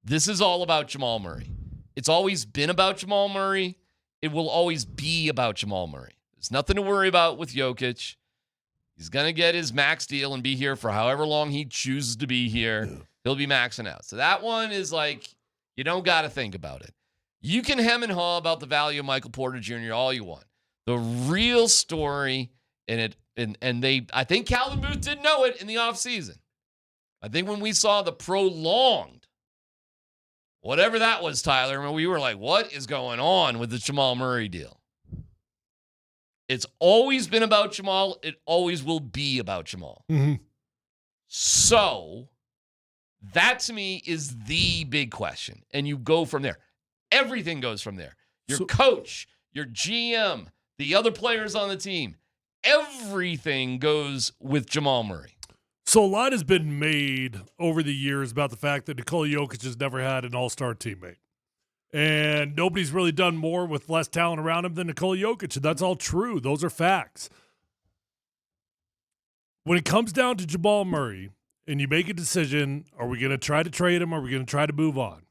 This is all about Jamal Murray. It's always been about Jamal Murray. It will always be about Jamal Murray. There's nothing to worry about with Jokic. He's going to get his max deal and be here for however long he chooses to be here. Yeah. He'll be maxing out. So that one is like, you don't got to think about it. You can hem and haw about the value of Michael Porter Jr. all you want. The real story in it, and I think Calvin Booth did know it in the offseason. I think when we saw the prolonged, whatever that was, Tyler, we were like, what is going on with the Jamal Murray deal? It's always been about Jamal. It always will be about Jamal. Mm-hmm. So that to me is the big question. And you go from there. Everything goes from there. Your coach, your GM, the other players on the team, everything goes with Jamal Murray. So a lot has been made over the years about the fact that Nikola Jokic has never had an all-star teammate. And nobody's really done more with less talent around him than Nikola Jokic. And that's all true. Those are facts. When it comes down to Jamal Murray and you make a decision, are we going to try to trade him or are we going to try to move on?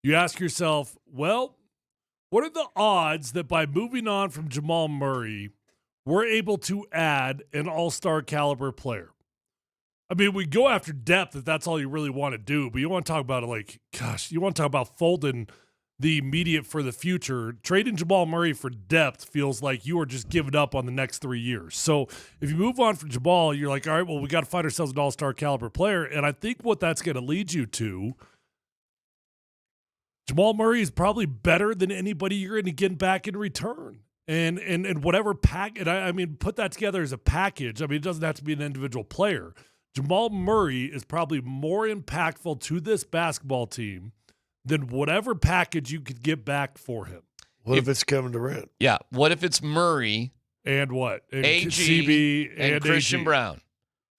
You ask yourself, well, what are the odds that by moving on from Jamal Murray, we're able to add an all-star caliber player? I mean, we go after depth if that's all you really want to do, but you want to talk about it like, gosh, you want to talk about folding the immediate for the future. Trading Jamal Murray for depth feels like you are just giving up on the next 3 years. So if you move on from Jamal, you're like, all right, well, we got to find ourselves an all-star caliber player. And I think what that's going to lead you to, Jamal Murray is probably better than anybody you're going to get back in return. And whatever pack, I mean, put that together as a package. I mean, it doesn't have to be an individual player. Jamal Murray is probably more impactful to this basketball team than whatever package you could get back for him. What if it's Kevin Durant? Yeah. What if it's Murray and what? And AG CB and Christian AG. Brown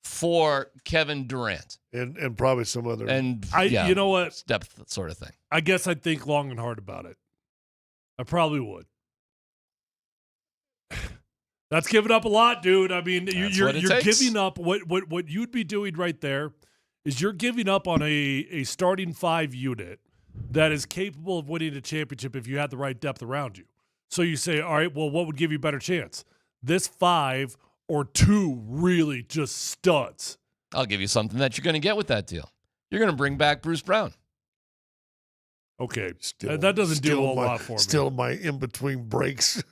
for Kevin Durant? And probably some other. And you know what? Depth sort of thing. I guess I'd think long and hard about it. I probably would. That's giving up a lot, dude. I mean, you're giving up what you'd be doing right there is you're giving up on a starting 5 unit that is capable of winning a championship if you had the right depth around you. So you say, all right, well, what would give you a better chance? This 5 or 2 really just studs. I'll give you something that you're going to get with that deal. You're going to bring back Bruce Brown. Okay. That doesn't do a whole lot for me. Still my in-between breaks.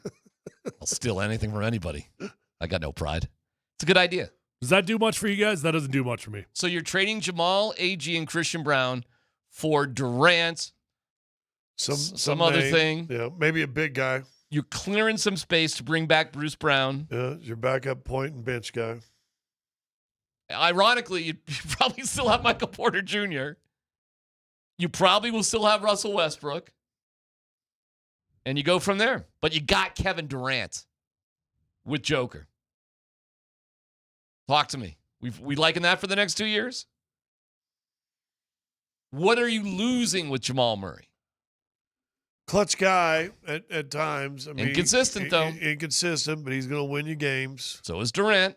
I'll steal anything from anybody. I got no pride. It's a good idea. Does that do much for you guys? That doesn't do much for me. So you're trading Jamal, AG, and Christian Brown for Durant, some other thing. Yeah, maybe a big guy. You're clearing some space to bring back Bruce Brown. Yeah, your backup point and bench guy. Ironically, you probably still have Michael Porter Jr. You probably will still have Russell Westbrook. And you go from there. But you got Kevin Durant with Joker. Talk to me. We liking that for the next 2 years? What are you losing with Jamal Murray? Clutch guy at times. I mean, inconsistent, though. Inconsistent, but he's going to win you games. So is Durant.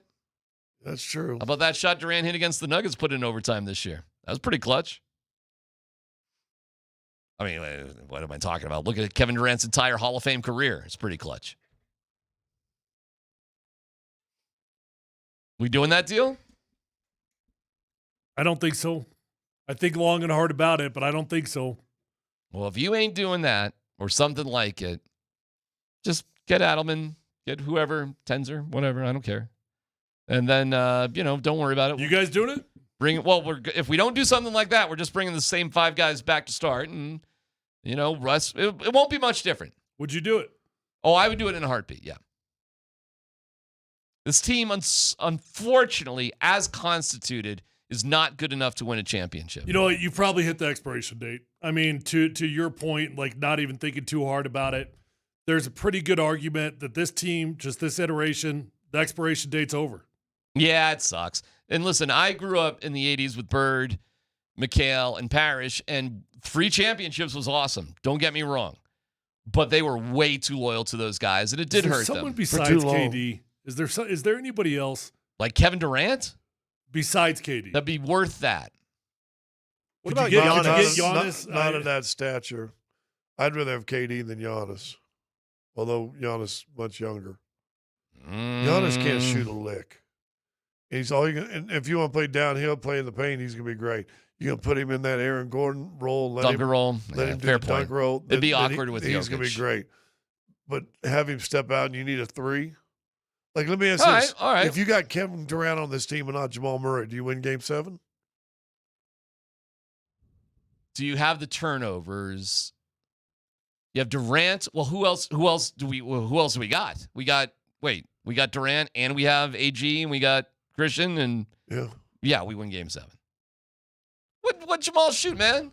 That's true. How about that shot Durant hit against the Nuggets put in overtime this year? That was pretty clutch. I mean, what am I talking about? Look at Kevin Durant's entire Hall of Fame career. It's pretty clutch. We doing that deal? I don't think so. I think long and hard about it, but I don't think so. Well, if you ain't doing that or something like it, just get Adelman, get whoever, Tenzer, whatever. I don't care. And then, don't worry about it. You guys doing it? If we don't do something like that, we're just bringing the same 5 guys back to start. And, Russ, it won't be much different. Would you do it? Oh, I would do it in a heartbeat, yeah. This team, unfortunately, as constituted, is not good enough to win a championship. You know what? You probably hit the expiration date. I mean, to your point, like not even thinking too hard about it, there's a pretty good argument that this team, just this iteration, the expiration date's over. Yeah, it sucks. And listen, I grew up in the 80s with Bird, McHale, and Parrish, and 3 championships was awesome. Don't get me wrong. But they were way too loyal to those guys, and it did hurt them. Someone besides KD? Is there anybody else? Like Kevin Durant? Besides KD. That'd be worth that. What Could about you get Giannis? Giannis? Not of that stature. I'd rather have KD than Giannis. Although Giannis much younger. Giannis can't shoot a lick. He's all you. And if you want to play downhill, play in the paint, he's gonna be great. You're gonna put him in that Aaron Gordon role, Dunker roll. let him do fair the point. dunk roll. It'd be awkward with He's gonna be Jokic. great. But have him step out and you need a three. Like, let me ask All this: right, all right. if you got Kevin Durant on this team and not Jamal Murray, do you win Game 7? Do you have the turnovers? You have Durant. Well, who else do we got? We got Durant and we have AG and we got Christian and Yeah. we win Game 7. What Jamal shoot, man?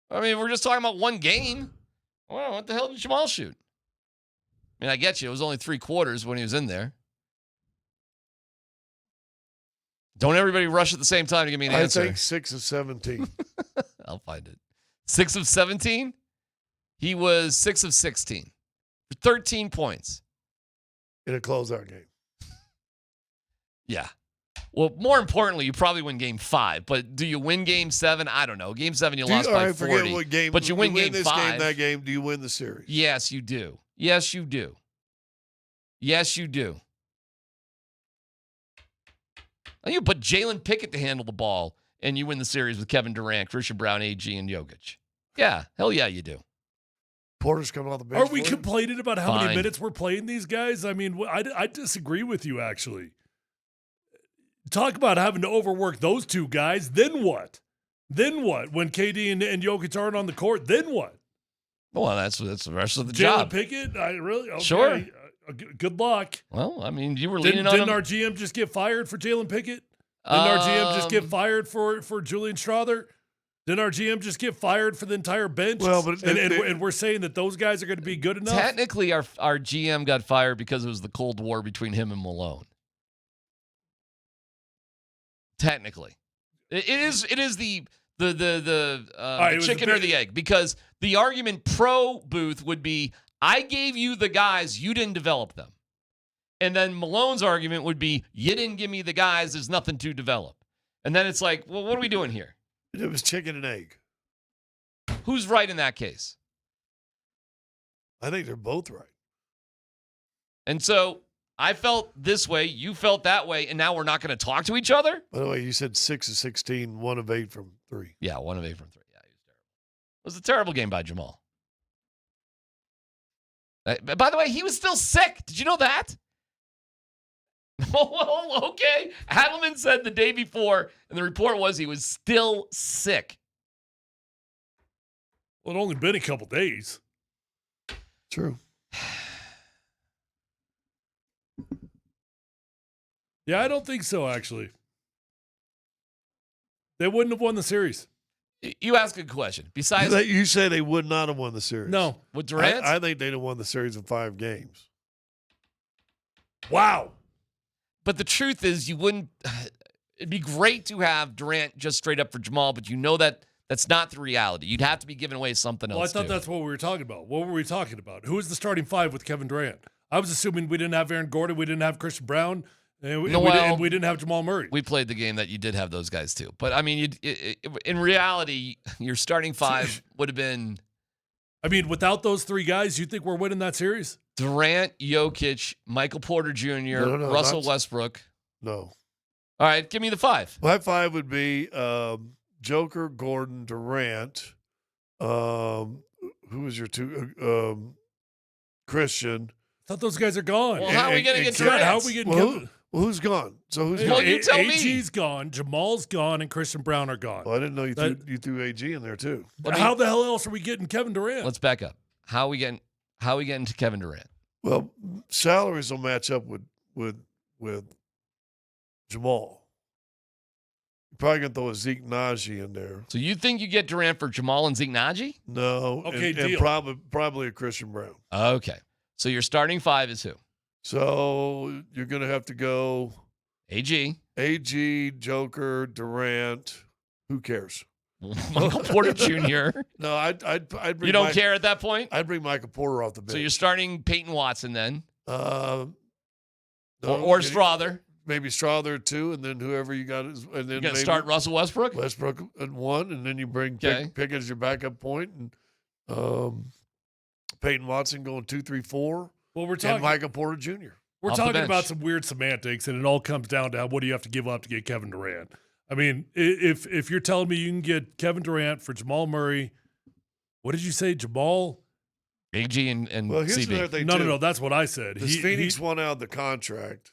I mean, we're just talking about one game. Well, what the hell did Jamal shoot? I mean, I get you. It was only 3 quarters when he was in there. Don't everybody rush at the same time to give me an answer. I think 6 of 17 I'll find it. 6 of 17? He was 6 of 16 for 13 points. in a closeout game. Yeah. Well, more importantly, you probably win Game 5. But do you win Game 7? I don't know. Game 7, you lost by 40. Forget what game. But you win Game this 5. game, that game. Do you win the series? Yes, you do. Yes, you do. Yes, you do. And you put Jalen Pickett to handle the ball, and you win the series with Kevin Durant, Christian Brown, AG, and Jokic. Yeah, hell yeah, you do. Porter's coming off the bench. Are we for him? complaining about how Fine. many minutes we're playing these guys? I mean, I disagree with you, actually. Talk about having to overwork those two guys. Then what? Then what? When KD and Jokic aren't on the court, then what? Well, that's the rest of the Jalen job. Pickett? Okay. Sure. Good luck. Well, I mean, you were leaning Didn't on him. our GM just get fired for Jalen Pickett? Didn't our GM just get fired for Julian Strother? Didn't our GM just get fired for the entire bench? Well, but and we're saying that those guys are going to be good enough? Technically, our GM got fired because it was the Cold War between him and Malone. Technically, it is the chicken or the egg, because the argument pro Booth would be, I gave you the guys, you didn't develop them. And then Malone's argument would be, you didn't give me the guys, there's nothing to develop. And then it's like, well, what are we doing here? It was chicken and egg. Who's right in that case? I think they're both right. And so I felt this way, you felt that way, and now we're not going to talk to each other? By the way, you said 6 of 16, 1 of 8 from 3. Yeah, 1 of 8 from 3. Yeah, he was terrible. It was a terrible game by Jamal. By the way, he was still sick. Did you know that? Oh, well, okay. Adelman said the day before, and the report was he was still sick. Well, it only been a couple days. True. Yeah, I don't think so, actually. They wouldn't have won the series. You ask a question. Besides, You say they would not have won the series. No. with Durant, I think they'd have won the series in 5 games. Wow. but the truth is, you wouldn't. It'd be great to have Durant just straight up for Jamal, but you know that that's not the reality. You'd have to be giving away something else. Well, I thought too. that's what we were talking about. What were we talking about? Who was the starting 5 with Kevin Durant? I was assuming we didn't have Aaron Gordon, we didn't have Christian Brown, and we didn't have Jamal Murray. We played the game that you did have those guys too. But, I mean, in reality, your starting 5 would have been I mean, without those 3 guys, you think we're winning that series? Durant, Jokic, Michael Porter Jr., No, Russell not- Westbrook. No. All right, give me the 5. My 5 would be Joker, Gordon, Durant. Who was your 2? Christian. I thought those guys are gone. Well, how are we going to get Durant? How are we getting Well, Kevin? who's gone? So who's Well, gone? you tell me. AG's gone, Jamal's gone, and Christian Brown are gone. Well, I didn't know you threw AG in there too. How the hell else are we getting Kevin Durant? Let's back up. How are we getting to Kevin Durant? Well, salaries will match up with Jamal. You're probably gonna throw a Zeke Najee in there. So you think you get Durant for Jamal and Zeke Naji? No. Okay, and deal. probably a Christian Brown. Okay. So your starting 5 is who? So you're gonna have to go AG. Joker, Durant. Who cares? Michael Porter Jr. No, I'd bring You don't care at that point? I'd bring Michael Porter off the bench. So you're starting Peyton Watson then, no, or Strother. maybe Stroud there too, and then whoever you got is, and then You got to maybe start Russell Westbrook? Westbrook at 1, and then you bring Okay. Pickett as your backup point, and Peyton Watson going 2, 3, 4, Well, we're and talking Michael Porter Jr. we're Off the talking bench. about some weird semantics, and it all comes down to what do you have to give up to get Kevin Durant. I mean, if you're telling me you can get Kevin Durant for Jamal Murray, what did you say, Jamal? AG and Well, here's CB. another thing No, too. no, no. That's what I said. Because Phoenix won out the contract,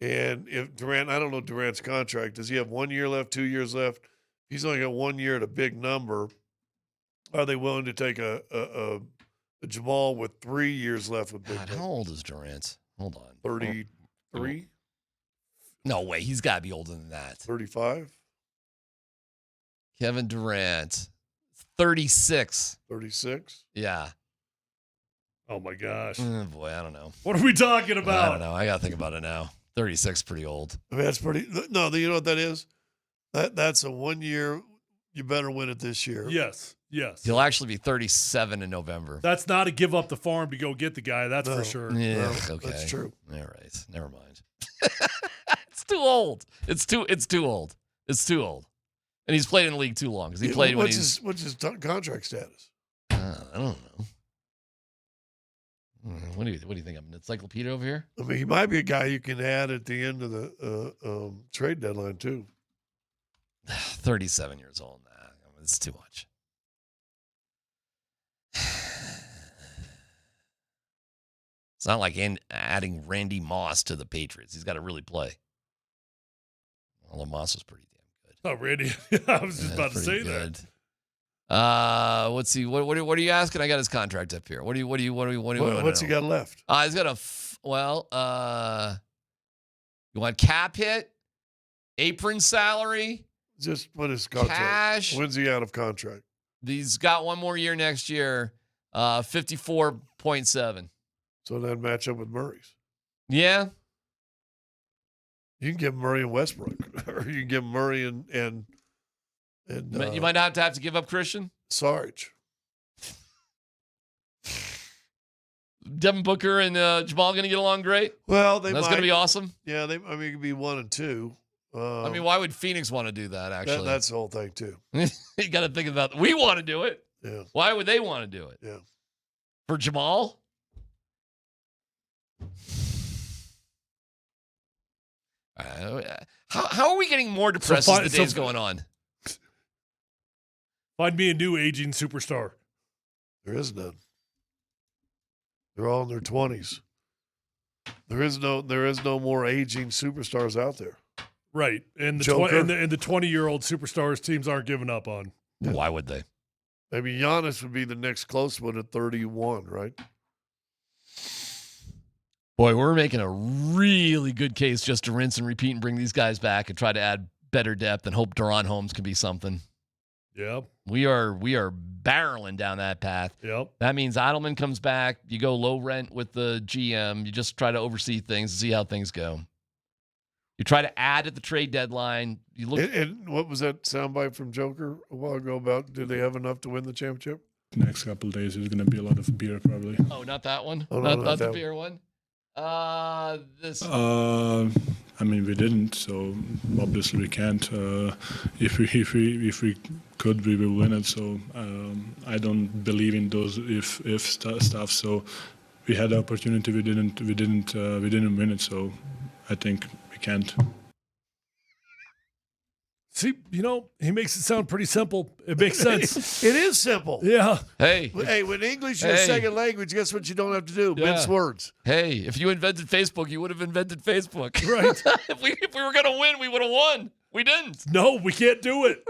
and if Durant, I don't know Durant's contract. Does he have 1 year left, 2 years left? He's only got 1 year at a big number. Are they willing to take a Jamal with 3 years left with big God, number? how old is Durant? Hold on. 33, No way. He's got to be older than that. 35, Kevin Durant, 36. 36. Yeah. Oh my gosh, Boy, I don't know. what are we talking I about? don't know. I got to think about it now. 36, pretty old. I mean, that's pretty. No, you know what that is? That's a 1 year. You better win it this year. Yes. He'll actually be 37 in November. That's not a give up the farm to go get the guy. That's No. for sure. Yeah, No, okay. that's true. All right. Never mind. It's too old. It's too old. It's too old. And he's played in the league too long because he played when he's. What's his contract status? I don't know. What do you think? I'm an encyclopedia over here? I mean, he might be a guy you can add at the end of the trade deadline too. 37 years old. Nah, it's too much. It's not like adding Randy Moss to the Patriots. He's got to really play. Although Moss was pretty damn good. Oh, Randy. I was just about to say that. Let's see. What are you asking? I got his contract up here. What's What's he got left? He's got you want cap hit, apron salary, Just what is contract? cash. When's he out of contract? He's got one more year next year. 54.7. So that match up with Murray's. Yeah. You can give Murray and Westbrook, or you can give Murray and You might have to give up Christian. Sarge. Devin Booker and Jamal going to get along great. Well, That's going to be awesome. Yeah, it could be 1 and 2. I mean, why would Phoenix want to do that? Actually, that's the whole thing too. you got to think about. We want to do it. Yeah. Why would they want to do it? Yeah. For Jamal. How are we getting more depressed as the day's going on? Find me a new aging superstar. There is none. They're all in their 20s. There is no more aging superstars out there. Right. And the Joker. and the 20-year-old superstars teams aren't giving up on. Yeah. Why would they? Maybe Giannis would be the next close one at 31, right? Boy, we're making a really good case just to rinse and repeat and bring these guys back and try to add better depth and hope Deron Holmes can be something. Yep. We are barreling down that path. Yep. That means Eidelman comes back. You go low rent with the GM. You just try to oversee things and see how things go. You try to add at the trade deadline. You look. And what was that soundbite from Joker a while ago about? Did they have enough to win the championship? Next couple of days, there's going to be a lot of beer, probably. Oh, not that one. Oh, no, not the that beer one. This. I mean, we didn't, so obviously we can't. If we could, we will win it. So I don't believe in those if stuff. So we had the opportunity, we didn't win it. So I think we can't. See, he makes it sound pretty simple. It makes sense. It is simple. Yeah. Hey, Hey, when English is your second language, guess what you don't have to do? Yeah. Mince words. hey! If you invented Facebook, you would have invented Facebook. Right. if we were gonna win, we would have won. We didn't. No, we can't do it.